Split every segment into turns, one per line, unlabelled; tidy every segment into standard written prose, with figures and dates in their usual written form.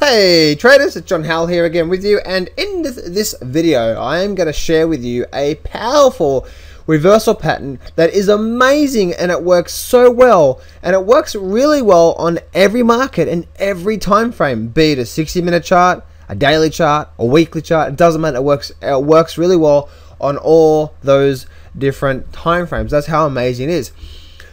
Hey traders, it's John Howell here again with you, and in this video I am going to share with you a powerful reversal pattern that is amazing, and it works so well, and it works really well on every market and every time frame, be it a 60-minute chart, a daily chart, a weekly chart. It doesn't matter. It works really well on all those different time frames. That's how amazing it is.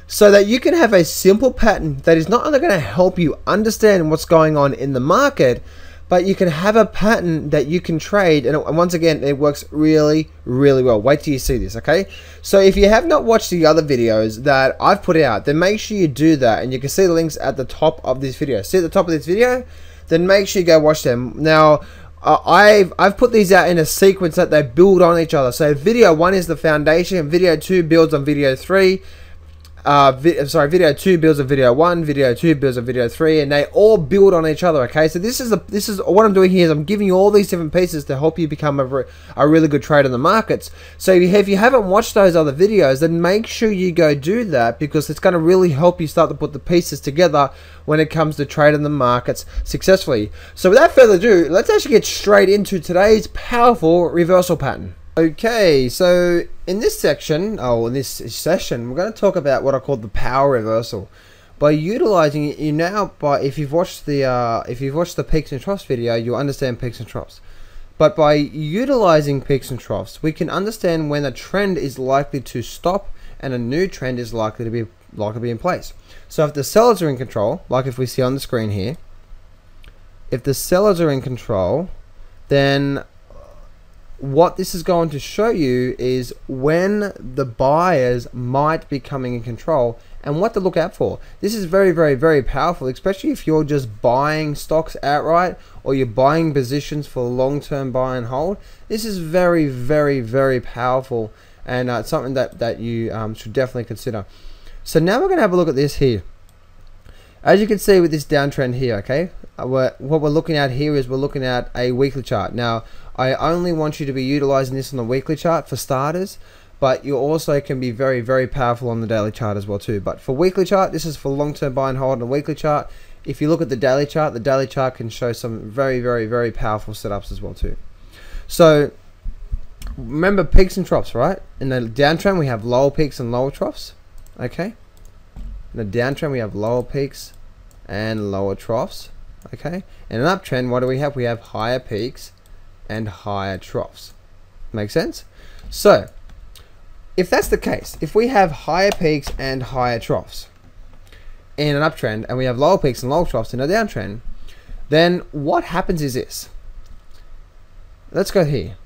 So that you can have a simple pattern that is not only going to help you understand what's going on in the market, but you can have a pattern that you can trade, and once again it works really well. Wait till you see this, okay? So if you have not watched the other videos that I've put out, then make sure you do that, and you can see the links at the top of this video. See at the top of this video? Then make sure you go watch them. Now I've put these out in a sequence that they build on each other. So video 1 is the foundation, video 2 builds on video 3. Video 2 builds on video 1, video 2 builds on video 3, and they all build on each other. Okay, so this is what I'm doing here is I'm giving you all these different pieces to help you become a really good trader in the markets. So if you haven't watched those other videos, then make sure you go do that, because it's going to really help you start to put the pieces together when it comes to trading the markets successfully. So without further ado, let's actually get straight into today's powerful reversal pattern. Okay, so in this session, we're going to talk about what I call the power reversal. By utilizing it, if you've watched the peaks and troughs video, you'll understand peaks and troughs. But by utilizing peaks and troughs, we can understand when a trend is likely to stop and a new trend is likely to be in place. So if the sellers are in control, like if we see on the screen here, if the sellers are in control, then what this is going to show you is when the buyers might be coming in control and what to look out for. This is very powerful, especially if you're just buying stocks outright or you're buying positions for long-term buy and hold. This is very powerful, and it's something that you should definitely consider. So now we're going to have a look at this here. As you can see with this downtrend here, okay, what we're looking at here is we're looking at a weekly chart. Now, I only want you to be utilizing this on the weekly chart for starters, but you also can be very powerful on the daily chart as well too. But for weekly chart, this is for long-term buy and hold on a weekly chart. If you look at the daily chart can show some very powerful setups as well too. So remember peaks and troughs, right? In the downtrend, we have lower peaks and lower troughs, okay? In the downtrend, we have lower peaks and lower troughs, okay? In an uptrend, what do we have? We have higher peaks and higher troughs. Make sense? So if that's the case, if we have higher peaks and higher troughs in an uptrend, and we have lower peaks and lower troughs in a downtrend, then what happens is this. Let's go here.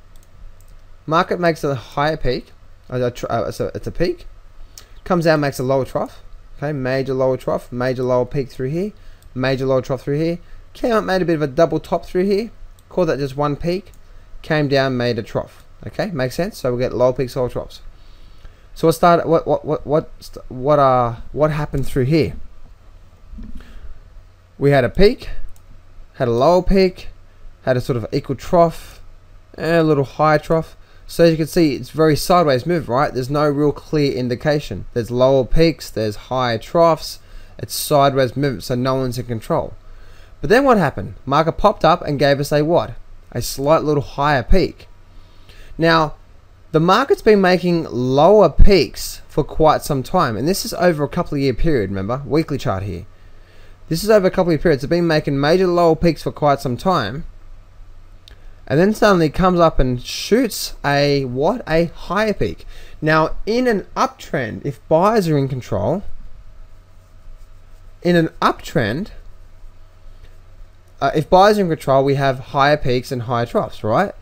Market makes a higher peak, so it's a peak, comes down, makes a lower trough, okay, major lower trough, major lower peak through here, major lower trough through here, came up, made a bit of a double top through here, call that just one peak, came down, made a trough. Okay, makes sense. So we get low peaks, low troughs. So what happened through here? We had a peak, had a lower peak, had a sort of equal trough, and a little higher trough. So as you can see, it's very sideways move, right? There's no real clear indication. There's lower peaks, there's higher troughs. It's sideways movement, so no one's in control. But then what happened? Market popped up and gave us a what? A slight little higher peak. Now, the market's been making lower peaks for quite some time, and this is over a couple of year period, remember? Weekly chart here. This is over a couple of periods. It's been making major lower peaks for quite some time, and then suddenly comes up and shoots a what? A higher peak. Now, in an uptrend, if buyers are in control, in an uptrend, if buyers are in control, we have higher peaks and higher troughs, right?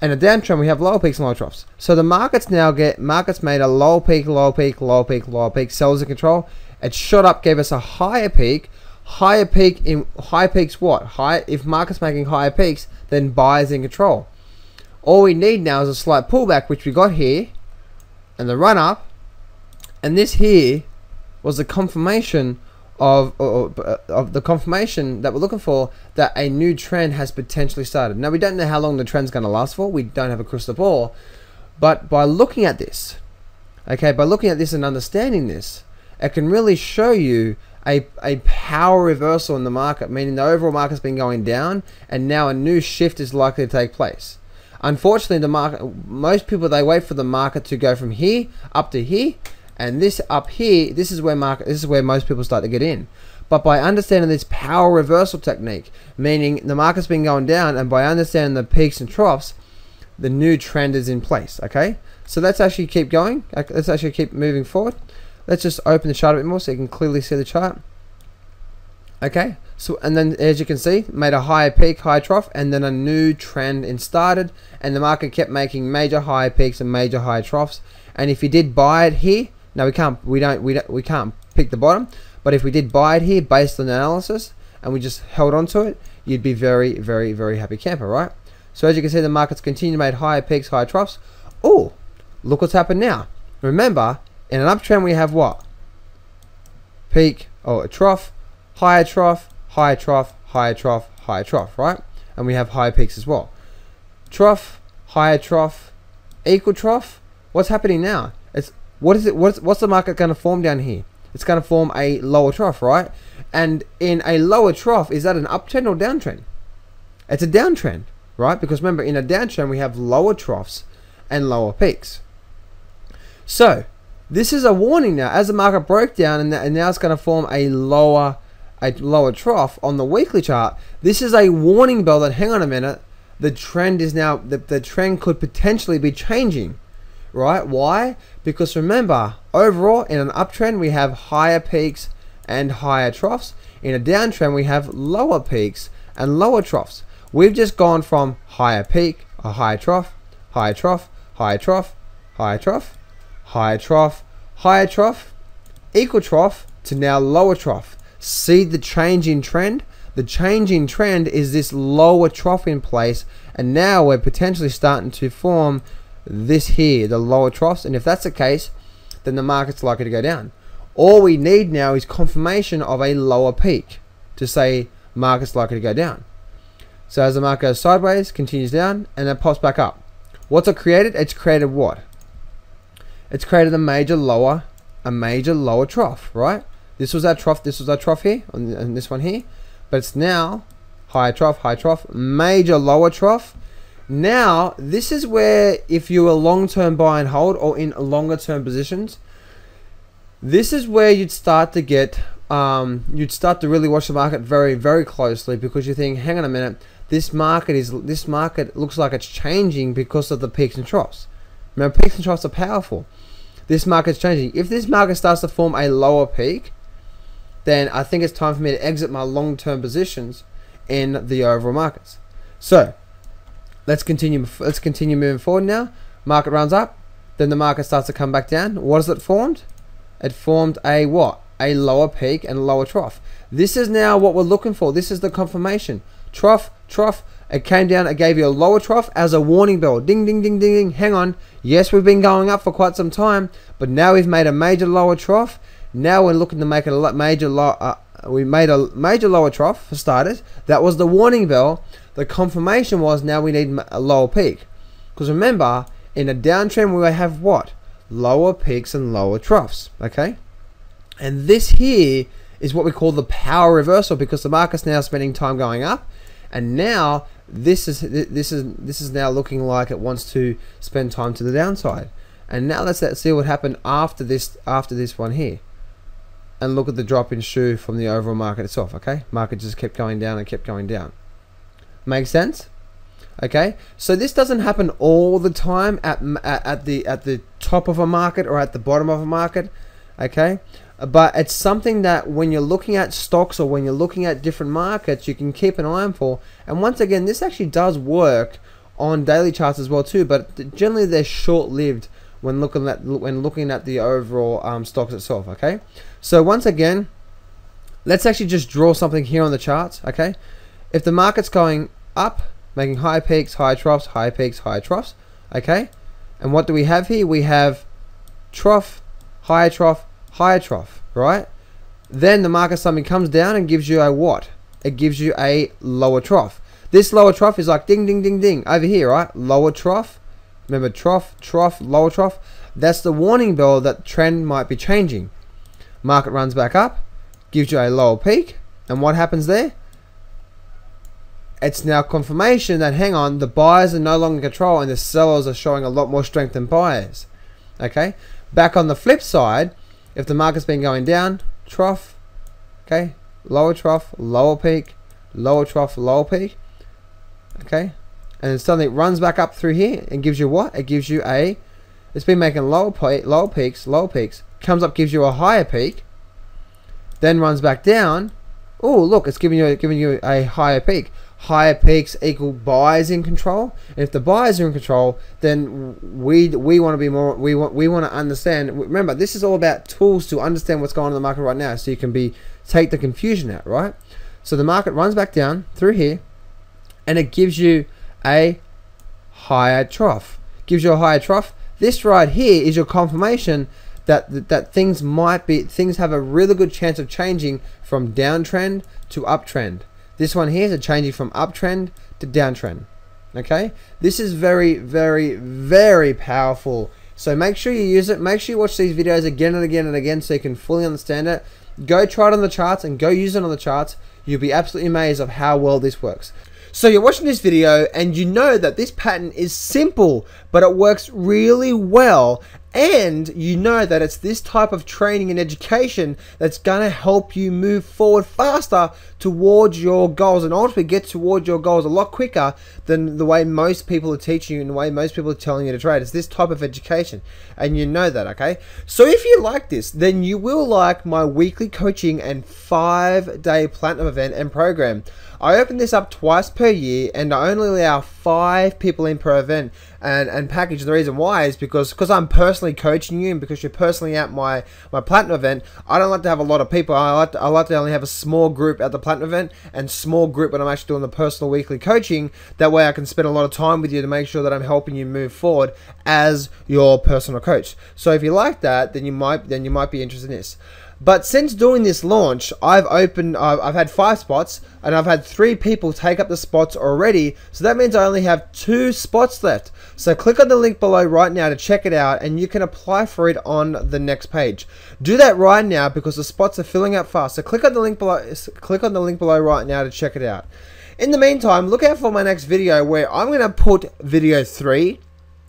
And a downtrend, we have lower peaks and lower troughs. So the markets made a lower peak, lower peak, lower peak, lower peak. Sellers in control. It shot up, gave us a higher peak. Higher peaks what? If markets making higher peaks, then buyers in control. All we need now is a slight pullback, which we got here, and the run up. And this here was the confirmation of the confirmation that we're looking for, that a new trend has potentially started. Now, we don't know how long the trend's going to last for. We don't have a crystal ball. But by looking at this, okay, by looking at this and understanding this, it can really show you a power reversal in the market, meaning the overall market's been going down and now a new shift is likely to take place. Unfortunately, the market, most people, they wait for the market to go from here up to here, and this up here, this is where most people start to get in. But by understanding this power reversal technique, meaning the market's been going down, and by understanding the peaks and troughs, the new trend is in place. Okay, so let's actually keep going. Let's actually keep moving forward. Let's just open the chart a bit more so you can clearly see the chart. Okay, so and then as you can see, made a higher peak, high trough, and then a new trend started, and the market kept making major high peaks and major high troughs. And if you did buy it here, now we can't pick the bottom, but if we did buy it here based on the analysis and we just held on to it, you'd be very, very, very happy camper, right? So as you can see, the market's continued to make higher peaks, higher troughs. Oh, look what's happened now. Remember, in an uptrend we have what? Peak or a trough, higher trough, higher trough, higher trough, higher trough, right? And we have higher peaks as well. Trough, higher trough, equal trough. What's happening now? What's the market going to form down here? It's going to form a lower trough, right? And in a lower trough, is that an uptrend or downtrend? It's a downtrend, right? Because remember, in a downtrend we have lower troughs and lower peaks. So this is a warning now. As the market broke down and now it's going to form a lower trough on the weekly chart, this is a warning bell that, hang on a minute, the trend is now, the trend could potentially be changing, right? Why? Because remember, overall in an uptrend we have higher peaks and higher troughs. In a downtrend we have lower peaks and lower troughs. We've just gone from higher peak, a higher trough, higher trough, higher trough, higher trough, higher trough, higher trough, equal trough, to now lower trough. See the change in trend? The change in trend is this lower trough in place, and now we're potentially starting to form this here, the lower troughs. And if that's the case, then the market's likely to go down. All we need now is confirmation of a lower peak to say market's likely to go down. So as the market goes sideways, continues down, and then pops back up. What's it created? It's created what? It's created a major lower trough, right? This was our trough here, and this one here. But it's now higher trough, major lower trough. Now, this is where, if you were long-term buy and hold or in longer term positions, this is where you'd start to get, you'd start to really watch the market very, very closely, because you think, hang on a minute, this market looks like it's changing because of the peaks and troughs. Remember, peaks and troughs are powerful. This market's changing. If this market starts to form a lower peak, then I think it's time for me to exit my long-term positions in the overall markets. So let's continue moving forward now. Market runs up, then the market starts to come back down. What has it formed? It formed a what? A lower peak and lower trough. This is now what we're looking for. This is the confirmation. Trough, trough. It came down, it gave you a lower trough as a warning bell. Ding, ding, ding, ding, ding. Hang on. Yes, we've been going up for quite some time, but now we've made a major lower trough. Now we're looking to make it a major we made a major lower trough for starters. That was the warning bell. The confirmation was now we need a lower peak. Because remember, in a downtrend we have what? Lower peaks and lower troughs. Okay? And this here is what we call the power reversal, because the market's now spending time going up, and now this is now looking like it wants to spend time to the downside. And now let's see what happened after this one here. And look at the drop in shoe from the overall market itself. Okay, market just kept going down and kept going down. Makes sense? Okay, so this doesn't happen all the time at the top of a market or at the bottom of a market. Okay, but it's something that when you're looking at stocks or when you're looking at different markets, you can keep an eye on for. And once again, this actually does work on daily charts as well too, but generally they're short-lived when looking at the overall stocks itself. Okay, so once again, let's actually just draw something here on the charts. Okay, if the market's going up, making high peaks, high troughs, high peaks, high troughs. Okay, and what do we have here? We have trough, higher trough, higher trough, right? Then the market suddenly comes down and gives you a what? It gives you a lower trough. This lower trough is like ding, ding, ding, ding over here, right? Lower trough. Remember, trough, trough, lower trough. That's the warning bell that trend might be changing. Market runs back up, gives you a lower peak. And what happens there? It's now confirmation that, hang on, the buyers are no longer in control and the sellers are showing a lot more strength than buyers. Okay? Back on the flip side, if the market's been going down, trough, okay, lower trough, lower peak, lower trough, lower peak, okay, and then suddenly it runs back up through here and gives you what? It gives you a, it's been making lower peaks, comes up, gives you a higher peak, then runs back down. Oh, look, it's giving you a higher peak. Higher peaks equal buyers in control. And if the buyers are in control, then we want to be more. We want to understand. Remember, this is all about tools to understand what's going on in the market right now, so you can take the confusion out, right? So the market runs back down through here, and it gives you a higher trough. Gives you a higher trough. This right here is your confirmation that things have a really good chance of changing from downtrend to uptrend. This one here is changing from uptrend to downtrend. Okay, this is very, very, very powerful. So make sure you use it. Make sure you watch these videos again and again and again so you can fully understand it. Go try it on the charts and go use it on the charts. You'll be absolutely amazed of how well this works. So you're watching this video and you know that this pattern is simple, but it works really well. And you know that it's this type of training and education that's going to help you move forward faster towards your goals and ultimately get towards your goals a lot quicker than the way most people are teaching you and the way most people are telling you to trade. It's this type of education, and you know that, okay? So if you like this, then you will like my weekly coaching and 5-day platinum event and program. I open this up twice per year, and I only allow 5 people in per event and package. The reason why is because I'm personally coaching you, and because you're personally at my platinum event. I don't like to have a lot of people. I like to only have a small group at the platinum event and small group when I'm actually doing the personal weekly coaching. That way I can spend a lot of time with you to make sure that I'm helping you move forward as your personal coach. So if you like that, then you might be interested in this. But since doing this launch, I've had 5 spots, and I've had 3 people take up the spots already. So that means I only have 2 spots left. So click on the link below right now to check it out, and you can apply for it on the next page. Do that right now because the spots are filling up fast. So click on the link below. Click on the link below right now to check it out. In the meantime, look out for my next video where I'm going to put video 3,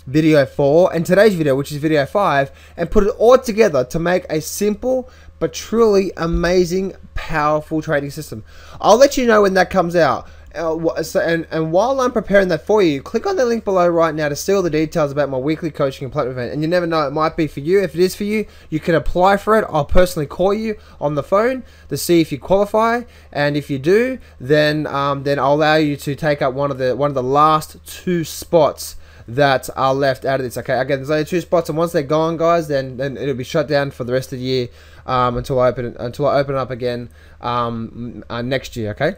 video 4, and today's video, which is video 5, and put it all together to make a simple but truly amazing, powerful trading system. I'll let you know when that comes out. And while I'm preparing that for you, click on the link below right now to see all the details about my weekly coaching and platinum event. And you never know, it might be for you. If it is for you, you can apply for it. I'll personally call you on the phone to see if you qualify, and if you do, then I'll allow you to take up one of the last 2 spots that are left out of this. Okay, again, there's only 2 spots, and once they're gone, guys, then it'll be shut down for the rest of the year until I open it up again next year. Okay.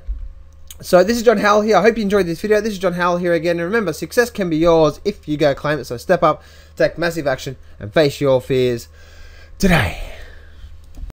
So this is John Howell here. I hope you enjoyed this video. This is John Howell here again, and remember, success can be yours if you go claim it. So step up, take massive action, and face your fears today.